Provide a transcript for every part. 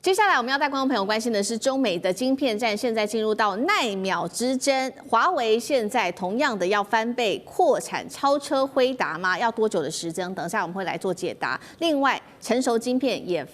接下来我们要带观众朋友关心的是中美的晶片战，现在进入到奈秒之争。华为现在同样的要翻倍扩产超车辉达吗？要多久的时间？等一下我们会来做解答。另外，成熟晶片也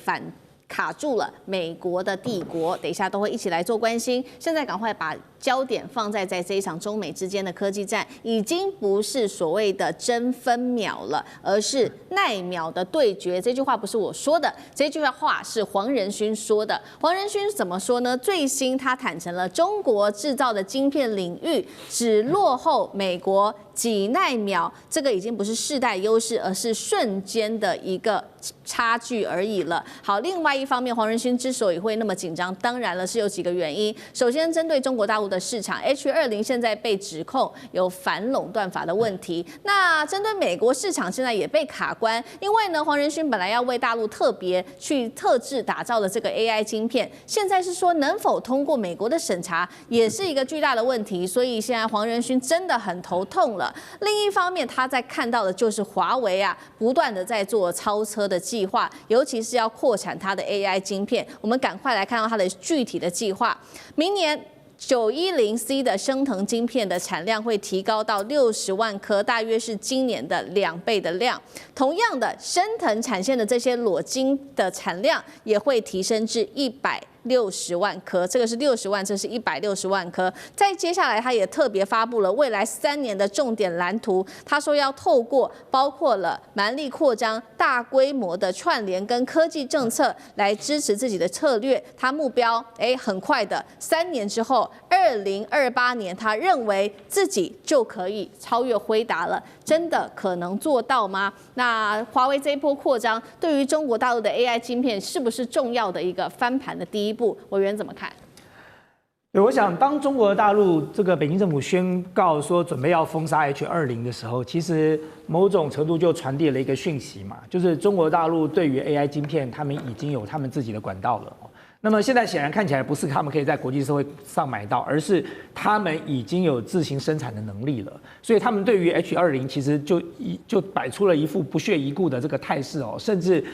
卡住了美国的帝国，等一下都会一起来做关心。现在赶快把焦点放在这一场中美之间的科技战，已经不是所谓的争分秒了，而是奈秒的对决。这句话不是我说的，这句话是黄仁勋说的。黄仁勋怎么说呢？最新他坦诚了，中国制造的晶片领域只落后美国几奈秒，这个已经不是世代优势，而是瞬间的一个差距而已了。好，另外一方面，黄仁勋之所以会那么紧张，当然了是有几个原因。首先，针对中国大陆的市场 ，H20现在被指控有反垄断法的问题。那针对美国市场，现在也被卡关，因为呢，黄仁勋本来要为大陆特别去特制打造的这个 AI 晶片，现在是说能否通过美国的审查，也是一个巨大的问题。所以现在黄仁勋真的很头痛了。另一方面，他在看到的就是华为啊，不断的在做超车的计划，尤其是要扩产它的 AI 晶片。我们赶快来看到它的具体的计划。明年910C 的升腾晶片的产量会提高到60万颗，大约是今年的2倍的量。同样的，升腾产线的这些裸晶的产量也会提升至160万颗，这个是60万，这是160万颗。再接下来，他也特别发布了未来3年的重点蓝图。他说要透过包括了蛮力扩张、大规模的串联跟科技政策来支持自己的策略。他目标很快的3年之后，2028年，他认为自己就可以超越辉达了。真的可能做到吗？那华为这一波扩张，对于中国大陆的 AI 晶片是不是重要的一个翻盘的第一步？委员怎么看？对，我想当中国大陆这个北京政府宣告说准备要封杀 H20的时候，其实某种程度就传递了一个讯息嘛，就是中国大陆对于 AI 晶片，他们已经有他们自己的管道了。那么现在显然看起来不是他们可以在国际社会上买到，而是他们已经有自行生产的能力了。所以他们对于 H20其实就摆出了一副不屑一顾的这个态势哦，甚至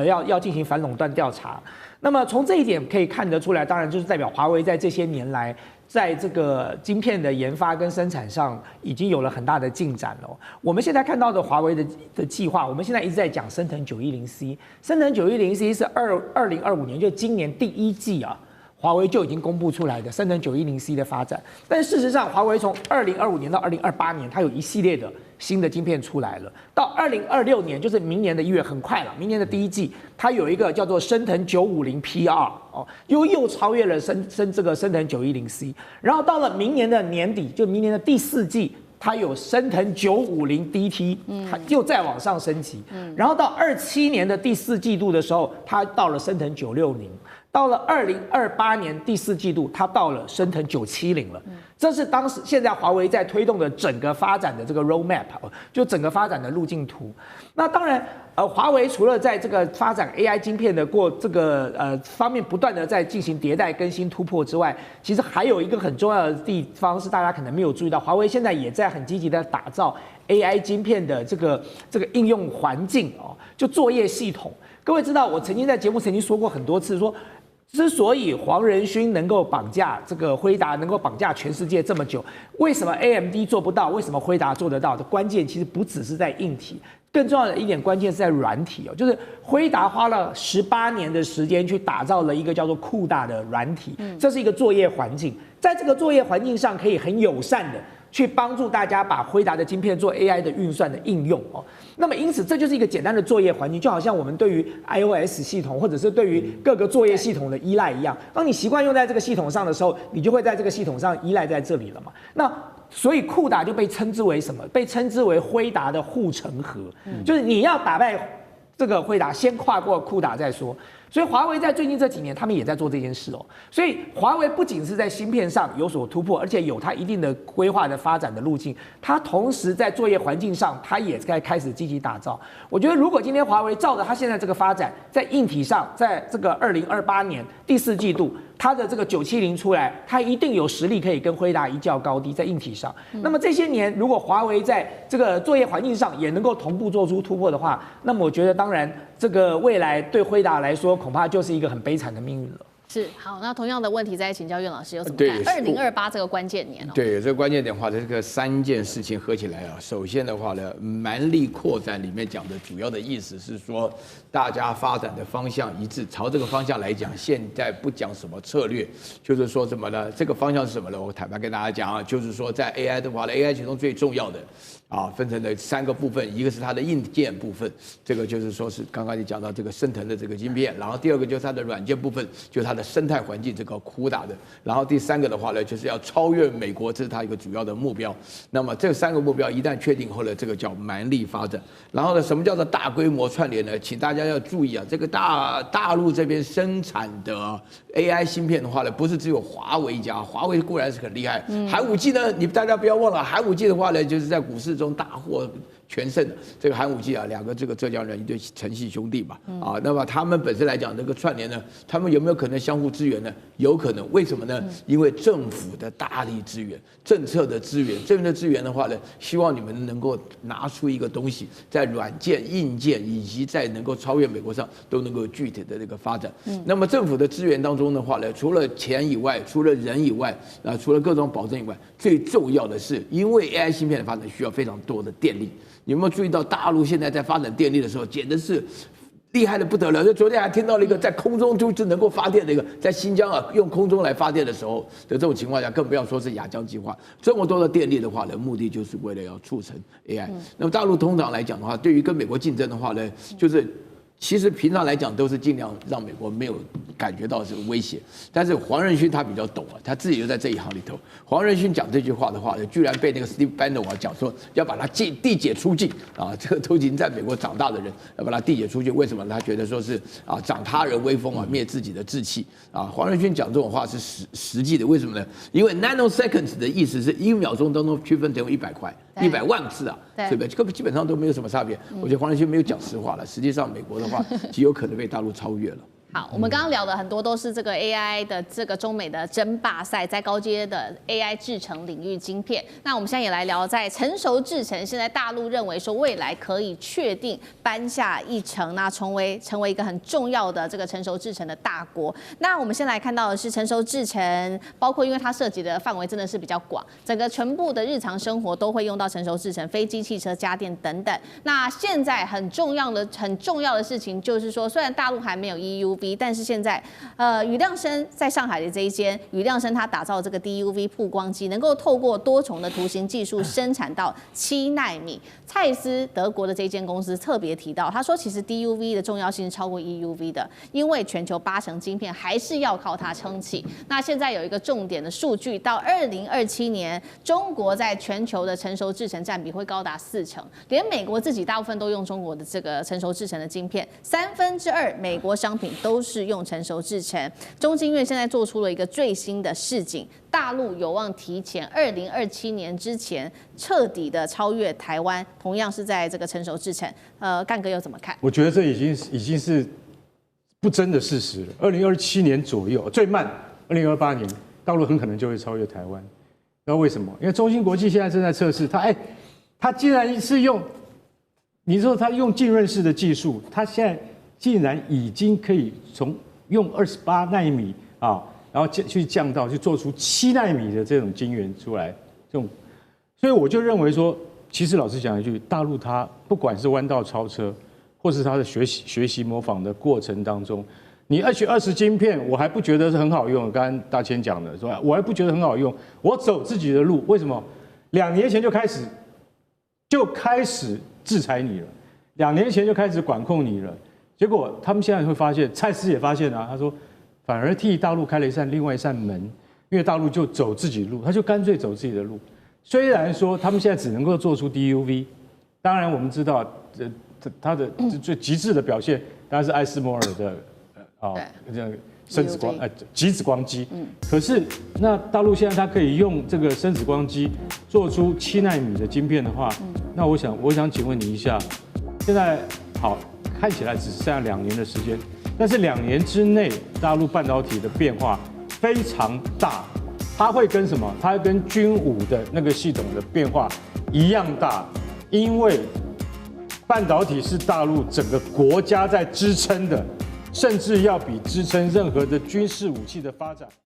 要进行反垄断调查。那么从这一点可以看得出来，当然就是代表华为在这些年来，在这个晶片的研发跟生产上已经有了很大的进展了。我们现在看到的华为的计划，我们现在一直在讲升腾910C，升腾910C是2025年，就今年第1季啊，华为就已经公布出来的升腾910C 的发展。但事实上，华为从2025年到2028年，它有一系列的新的晶片出来了。到2026年，就是明年的1月，很快了，明年的第1季，它有一个叫做升腾950PR 哦，又超越了这个升腾910C。然后到了明年的年底，就明年的第4季。它有升腾950DT，它又再往上升级，然后到27年的第4季度的时候，它到了升腾960，到了2028年第4季度，它到了升腾970了。这是现在华为在推动的整个发展的这个 roadmap， 就整个发展的路径图。那当然，华为除了在这个发展 AI 晶片的方面不断的在进行迭代更新突破之外，其实还有一个很重要的地方是大家可能没有注意到，华为现在也在很积极的打造 AI 晶片的这个应用环境哦，就作业系统。各位知道，我曾经在节目说过很多次说。之所以黄仁勋能够绑架这个辉达，能够绑架全世界这么久，为什么 AMD 做不到？为什么辉达做得到？的关键其实不只是在硬体，更重要的一点关键是在软体哦。就是辉达花了18年的时间去打造了一个叫做CUDA的软体，这是一个作业环境，在这个作业环境上可以很友善的去帮助大家把辉达的晶片做 AI 的运算的应用哦。那么因此这就是一个简单的作业环境，就好像我们对于 iOS 系统或者是对于各个作业系统的依赖一样。当你习惯用在这个系统上的时候，你就会在这个系统上依赖在这里了嘛。那所以CUDA就被称之为什么？被称之为辉达的护城河，就是你要打败这个辉达，先跨过CUDA再说。所以华为在最近这几年，他们也在做这件事哦。所以华为不仅是在芯片上有所突破，而且有它一定的规划的发展的路径。它同时在作业环境上，它也在开始积极打造。我觉得，如果今天华为照着它现在这个发展，在硬体上，在这个2028年第4季度，它的这个970出来，它一定有实力可以跟辉达一较高低在硬体上。那么这些年，如果华为在这个作业环境上也能够同步做出突破的话，那么我觉得当然这个未来对辉达来说，说，恐怕就是一个很悲惨的命运了。是好，那同样的问题再请教苑老师有怎么对看？2028这个关键年哦。对，这个关键点的话，这个3件事情合起来啊，首先的话呢，蛮力扩展里面讲的主要的意思是说，大家发展的方向一致，朝这个方向来讲，现在不讲什么策略，就是说什么呢？这个方向是什么呢？我坦白跟大家讲啊，就是说在 AI 的话呢 ，AI 其中最重要的啊，分成了3个部分，一个是它的硬件部分，这个就是说是刚刚你讲到这个升腾的这个晶片，然后第二个就是它的软件部分，就是它的生态环境这个苦打的，然后第3个的话呢，就是要超越美国，这是它一个主要的目标。那么这3个目标一旦确定后呢，这个叫蛮力发展。然后呢，什么叫做大规模串联呢？请大家要注意啊，这个大陆这边生产的 AI 芯片的话呢，不是只有华为一家，华为固然是很厉害，寒武纪呢，大家不要忘了，寒武纪的话呢，就是在股市中大获全胜的。这个寒武纪啊，2个这个浙江人，一对陈氏兄弟嘛，啊，那么他们本身来讲，这个串联呢，他们有没有可能相互支援呢？有可能，为什么呢？因为政府的大力支援、政策的支援、这边的支援的话呢，希望你们能够拿出一个东西，在软件、硬件以及在能够超越美国上都能够具体的这个发展。那么政府的资源当中的话呢，除了钱以外，除了人以外，除了各种保证以外，最重要的是，因为 AI 芯片的发展需要非常多的电力。你有没有注意到大陆现在在发展电力的时候，简直是厉害的不得了？就昨天还听到了一个在空中就能够发电的一个，在新疆啊用空中来发电的时候的这种情况下，更不要说是亚江计划。这么多的电力的话呢，目的就是为了要促成 AI。那么大陆通常来讲的话，对于跟美国竞争的话呢，就是其实平常来讲都是尽量让美国没有感觉到是威胁，但是黄仁勋他比较懂啊，他自己就在这一行里头。黄仁勋讲这句话的话呢，居然被那个 Steve Bannon 讲说要把他递解出境啊，这个都已经在美国长大的人要把他递解出境，为什么？他觉得说是啊，长他人威风啊，灭自己的志气啊。黄仁勋讲这种话是实际的，为什么呢？因为 nanoseconds 的意思是1秒钟当中区分等于100块，100万次啊，对不对？根本基本上都没有什么差别。我觉得黄仁勋没有讲实话了，实际上美国的话极有可能被大陆超越了。好，我们刚刚聊的很多都是这个 AI 的这个中美的争霸赛，在高阶的 AI 制程领域晶片。那我们现在也来聊，在成熟制程，现在大陆认为说未来可以确定搬下一城，那成为一个很重要的这个成熟制程的大国。那我们先来看到的是成熟制程，包括因为它涉及的范围真的是比较广，整个全部的日常生活都会用到成熟制程，飞机、汽车、家电等等。那现在很重要的事情就是说，虽然大陆还没有 EUV。但是现在，宇亮生在上海的这一间宇亮生，它打造这个 DUV 曝光机，能够透过多重的图形技术生产到7奈米。蔡司德国的这间公司特别提到，他说其实 DUV 的重要性超过 EUV 的，因为全球80%晶片还是要靠它撑起。那现在有一个重点的数据，到2027年，中国在全球的成熟制程占比会高达40%，连美国自己大部分都用中国的这个成熟制程的晶片，2/3美国商品都是用成熟制程。中经院现在做出了一个最新的示警，大陆有望提前2027年之前彻底的超越台湾，同样是在这个成熟制程。干哥又怎么看？我觉得这已经是不争的事实了。2027年左右，最慢2028年，大陆很可能就会超越台湾。那为什么？因为中芯国际现在正在测试它既然是用，你说它用浸润式的技术，它现在竟然已经可以从用28奈米啊，然后去降到去做出7奈米的这种晶圆出来，所以我就认为说，其实老实讲一句，大陆它不管是弯道超车，或是它的学习模仿的过程当中，你H20晶片我还不觉得是很好用，刚刚大千讲的是吧？我还不觉得很好用，我走自己的路，为什么？2年前就开始制裁你了，2年前就开始管控你了。结果他们现在会发现，蔡司也发现啊，他说反而替大陆开了另外一扇门，因为大陆就走自己的路，他就干脆走自己的路。虽然说他们现在只能够做出 DUV， 当然我们知道，它的最极致的表现当然是艾斯摩尔的这样深紫光极紫光机。可是那大陆现在它可以用这个深紫光机做出7奈米的晶片的话，那我想请问你一下，现在好。看起来只剩下2年的时间，但是2年之内，大陆半导体的变化非常大，它会跟什么？它会跟军武的那个系统的变化一样大，因为半导体是大陆整个国家在支撑的，甚至要比支撑任何的军事武器的发展。